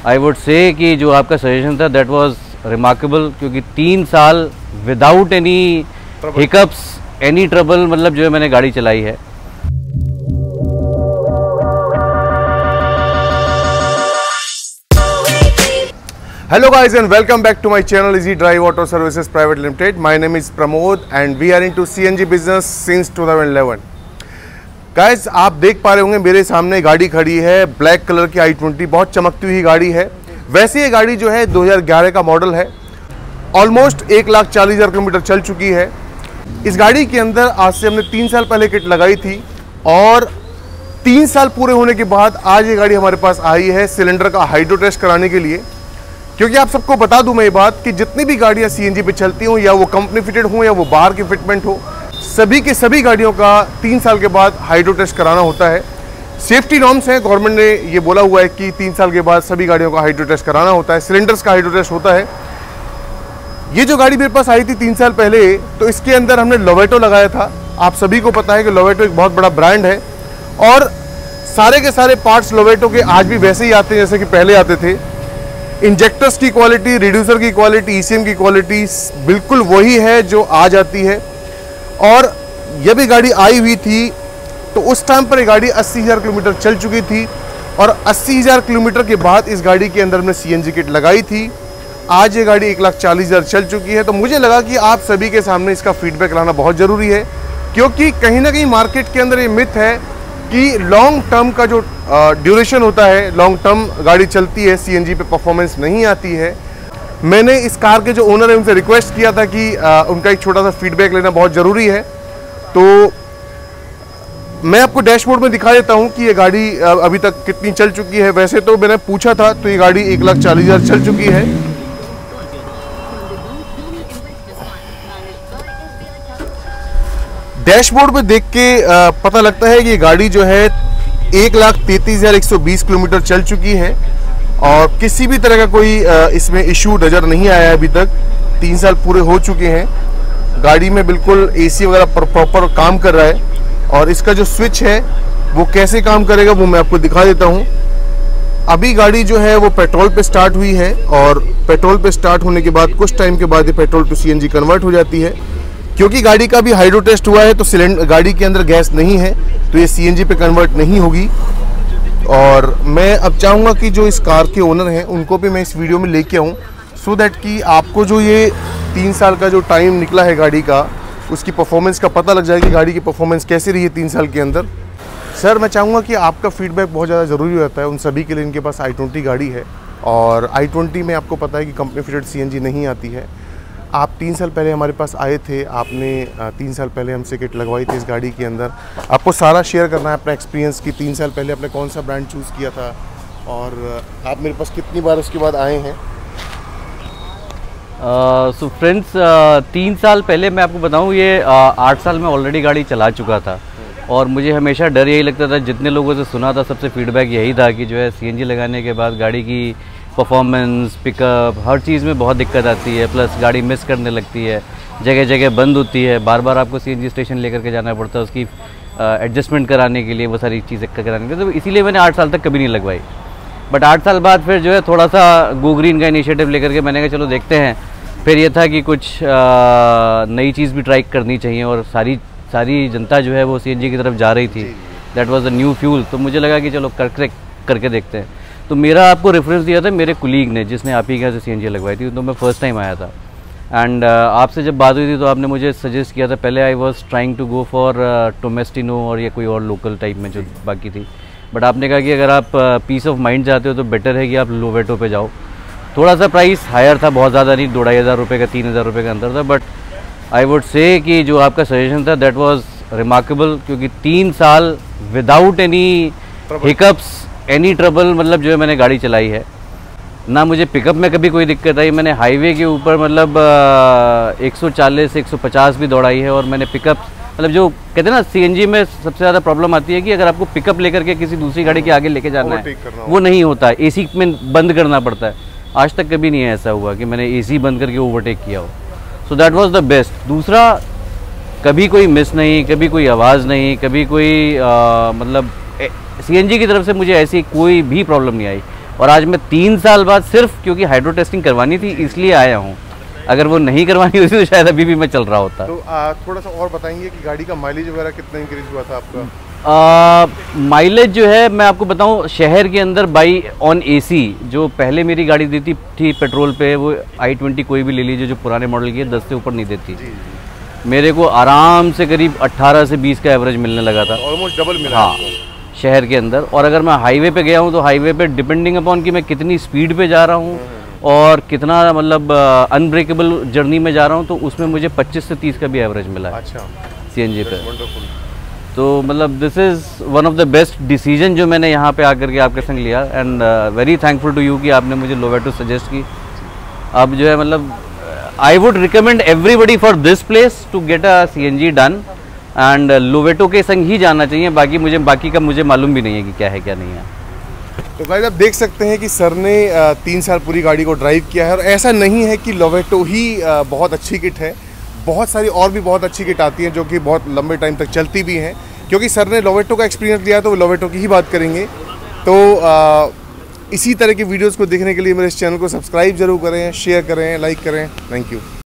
I would say कि जो आपका सजेशन था दैट वाज रिमार्केबल, क्योंकि 3 साल without any hiccups, any trouble, मतलब जो है मैंने गाड़ी चलाई है। Hello guys and welcome back to my channel Easy Drive Auto Services Private Limited. My name is Pramod and we are into CNG business since 2011. Guys, आप देख पा रहे होंगे मेरे सामने गाड़ी खड़ी है, ब्लैक कलर की i20, बहुत चमकती हुई गाड़ी है। वैसे ये गाड़ी जो है 2011 का मॉडल है, ऑलमोस्ट 1,40,000 किलोमीटर चल चुकी है। इस गाड़ी के अंदर आज से हमने 3 साल पहले किट लगाई थी और 3 साल पूरे होने के बाद आज ये गाड़ी हमारे पास आई है सिलेंडर का हाइड्रो टेस्ट कराने के लिए। क्योंकि आप सबको बता दूं मैं ये बात कि जितनी भी गाड़ियां सीएनजी पे चलती हों, या वो कंपनी फिटेड हों या वो बाहर की फिटमेंट हो, सभी के सभी गाड़ियों का 3 साल के बाद हाइड्रो टेस्ट कराना होता है। सेफ्टी नॉर्म्स हैं, गवर्नमेंट ने ये बोला हुआ है कि 3 साल के बाद सभी गाड़ियों का हाइड्रो टेस्ट कराना होता है, सिलेंडर्स का हाइड्रो टेस्ट होता है। ये जो गाड़ी मेरे पास आई थी 3 साल पहले, तो इसके अंदर हमने लोवेटो लगाया था। आप सभी को पता है कि लोवेटो एक बहुत बड़ा ब्रांड है और सारे के सारे पार्ट्स लोवेटो के आज भी वैसे ही आते हैं जैसे कि पहले आते थे। इंजेक्टर्स की क्वालिटी, रिड्यूसर की क्वालिटी, ईसीएम की क्वालिटी बिल्कुल वही है जो आज आती है। और जब भी गाड़ी आई हुई थी तो उस टाइम पर ये गाड़ी 80,000 किलोमीटर चल चुकी थी और 80,000 किलोमीटर के बाद इस गाड़ी के अंदर हमने सीएनजी किट लगाई थी। आज ये गाड़ी 1,40,000 चल चुकी है। तो मुझे लगा कि आप सभी के सामने इसका फीडबैक लाना बहुत ज़रूरी है, क्योंकि कहीं ना कहीं मार्केट के अंदर ये मिथ है कि लॉन्ग टर्म का जो ड्यूरेशन होता है, लॉन्ग टर्म गाड़ी चलती है, सीएनजी पे परफॉर्मेंस नहीं आती है। मैंने इस कार के जो ओनर है उनसे रिक्वेस्ट किया था कि उनका एक छोटा सा फीडबैक लेना बहुत ज़रूरी है। तो मैं आपको डैशबोर्ड में दिखा देता हूँ कि ये गाड़ी अभी तक कितनी चल चुकी है। वैसे तो मैंने पूछा था तो ये गाड़ी 1,40,000 चल चुकी है। डैशबोर्ड पे देख के पता लगता है कि ये गाड़ी जो है 1,33,120 किलोमीटर चल चुकी है और किसी भी तरह का कोई इसमें इशू नज़र नहीं आया अभी तक। 3 साल पूरे हो चुके हैं, गाड़ी में बिल्कुल एसी वगैरह प्रॉपर काम कर रहा है। और इसका जो स्विच है वो कैसे काम करेगा वो मैं आपको दिखा देता हूँ। अभी गाड़ी जो है वो पेट्रोल पे स्टार्ट हुई है और पेट्रोल पे स्टार्ट होने के बाद कुछ टाइम के बाद ये पेट्रोल टू सीएनजी कन्वर्ट हो जाती है। क्योंकि गाड़ी का भी हाइड्रो टेस्ट हुआ है तो सिलेंडर गाड़ी के अंदर गैस नहीं है तो ये सीएनजी पे कन्वर्ट नहीं होगी। और मैं अब चाहूँगा कि जो इस कार के ओनर हैं उनको भी मैं इस वीडियो में लेके आऊँ, सो दैट कि आपको जो ये 3 साल का जो टाइम निकला है गाड़ी का, उसकी परफॉर्मेंस का पता लग जाए कि गाड़ी की परफॉर्मेंस कैसी रही है 3 साल के अंदर। सर, मैं चाहूँगा कि आपका फीडबैक बहुत ज़्यादा ज़रूरी होता है उन सभी के लिए। इनके पास i20 गाड़ी है और i20 में आपको पता है कि कंपनी फिटेड सीएनजी नहीं आती है। आप 3 साल पहले हमारे पास आए थे, आपने 3 साल पहले हमसे किट लगवाई थी इस गाड़ी के अंदर। आपको सारा शेयर करना है अपना एक्सपीरियंस कि 3 साल पहले आपने कौन सा ब्रांड चूज़ किया था और आप मेरे पास कितनी बार उसके बाद आए हैं। सो फ्रेंड्स, 3 साल पहले मैं आपको बताऊं, ये 8 साल में ऑलरेडी गाड़ी चला चुका था और मुझे हमेशा डर यही लगता था, जितने लोगों से सुना था सबसे फीडबैक यही था कि जो है सीएनजी लगाने के बाद गाड़ी की परफॉर्मेंस, पिकअप, हर चीज़ में बहुत दिक्कत आती है। प्लस गाड़ी मिस करने लगती है, जगह जगह बंद होती है, बार बार आपको सीएनजी स्टेशन लेकर के जाना पड़ता है उसकी एडजस्टमेंट कराने के लिए, वो सारी चीज़ें कराने के लिए। तो इसीलिए मैंने 8 साल तक कभी नहीं लगवाई। बट 8 साल बाद फिर जो है थोड़ा सा गो ग्रीन का इनिशिएटिव लेकर के मैंने कहा चलो देखते हैं। फिर ये था कि कुछ नई चीज़ भी ट्राई करनी चाहिए और सारी जनता जो है वो सीएनजी की तरफ जा रही थी। That was the new fuel. तो मुझे लगा कि चलो करके देखते हैं। तो मेरा आपको रेफरेंस दिया था मेरे कुलीग ने, जिसने आप ही के यहाँ से सीएनजी लगवाई थी। तो मैं फर्स्ट टाइम आया था एंड आपसे जब बात हुई थी तो आपने मुझे सजेस्ट किया था। पहले I was trying to go for Tomestino और या कोई और लोकल टाइप में जो बाकी थी। बट आपने कहा कि अगर आप पीस ऑफ माइंड चाहते हो तो बेटर है कि आप लोवेटो पे जाओ। थोड़ा सा प्राइस हायर था, बहुत ज़्यादा नहीं, 2,500 रुपये का 3,000 रुपये का अंतर था। बट आई वुड से कि जो आपका सजेशन था दैट वाज रिमार्केबल, क्योंकि 3 साल without any hiccups, any trouble, मतलब जो है मैंने गाड़ी चलाई है। ना मुझे पिकअप में कभी कोई दिक्कत आई। मैंने हाईवे के ऊपर मतलब 140-150 भी दौड़ाई है और मैंने पिकअप, मतलब जो कहते हैं ना सीएनजी में सबसे ज़्यादा प्रॉब्लम आती है कि अगर आपको पिकअप लेकर के किसी दूसरी गाड़ी के आगे लेके जाना है वो नहीं होता है, एसी में बंद करना पड़ता है। आज तक कभी नहीं ऐसा हुआ कि मैंने एसी बंद करके ओवरटेक किया हो। So that was the best. दूसरा, कभी कोई मिस नहीं, कभी कोई आवाज़ नहीं, कभी कोई मतलब सीएनजी की तरफ से मुझे ऐसी कोई भी प्रॉब्लम नहीं आई। और आज मैं 3 साल बाद सिर्फ क्योंकि हाइड्रो टेस्टिंग करवानी थी इसलिए आया हूँ। अगर वो नहीं करवानी होती तो शायद अभी भी मैं चल रहा होता। तो थोड़ा सा और बताएंगे कि गाड़ी का माइलेज वगैरह कितना इंक्रीज हुआ था आपका? माइलेज जो है मैं आपको बताऊं, शहर के अंदर बाई ऑन एसी जो पहले मेरी गाड़ी देती थी पेट्रोल पे, वो i20 कोई भी ले लीजिए जो पुराने मॉडल की है, 10 से ऊपर नहीं देती। मेरे को आराम से करीब 18 से 20 का एवरेज मिलने लगा था, ऑलमोस्ट डबल मिला। हाँ, शहर के अंदर। और अगर मैं हाईवे पे गया हूँ तो हाईवे पे डिपेंडिंग अपॉन कि मैं कितनी स्पीड पे जा रहा हूँ और कितना मतलब अनब्रेकेबल जर्नी में जा रहा हूँ, तो उसमें मुझे 25 से 30 का भी एवरेज मिला है। अच्छा, CNG पे। तो मतलब this is one of the best decision जो मैंने यहाँ पे आकर के आपके संग लिया, and very thankful to you कि आपने मुझे लोवेटो सजेस्ट की। अब जो है मतलब I would recommend everybody for this place to get a CNG done, and Lovato के संग ही जाना चाहिए। बाकी का मुझे मालूम भी नहीं है कि क्या है क्या नहीं है। तो गाइस आप देख सकते हैं कि सर ने 3 साल पूरी गाड़ी को ड्राइव किया है, और ऐसा नहीं है कि लोवेटो ही बहुत अच्छी किट है, बहुत सारी और भी बहुत अच्छी किट आती हैं जो कि बहुत लंबे टाइम तक चलती भी हैं। क्योंकि सर ने लोवेटो का एक्सपीरियंस लिया तो वो लोवेटो की ही बात करेंगे। तो इसी तरह की वीडियोस को देखने के लिए मेरे इस चैनल को सब्सक्राइब जरूर करें, शेयर करें, लाइक करें। Thank you.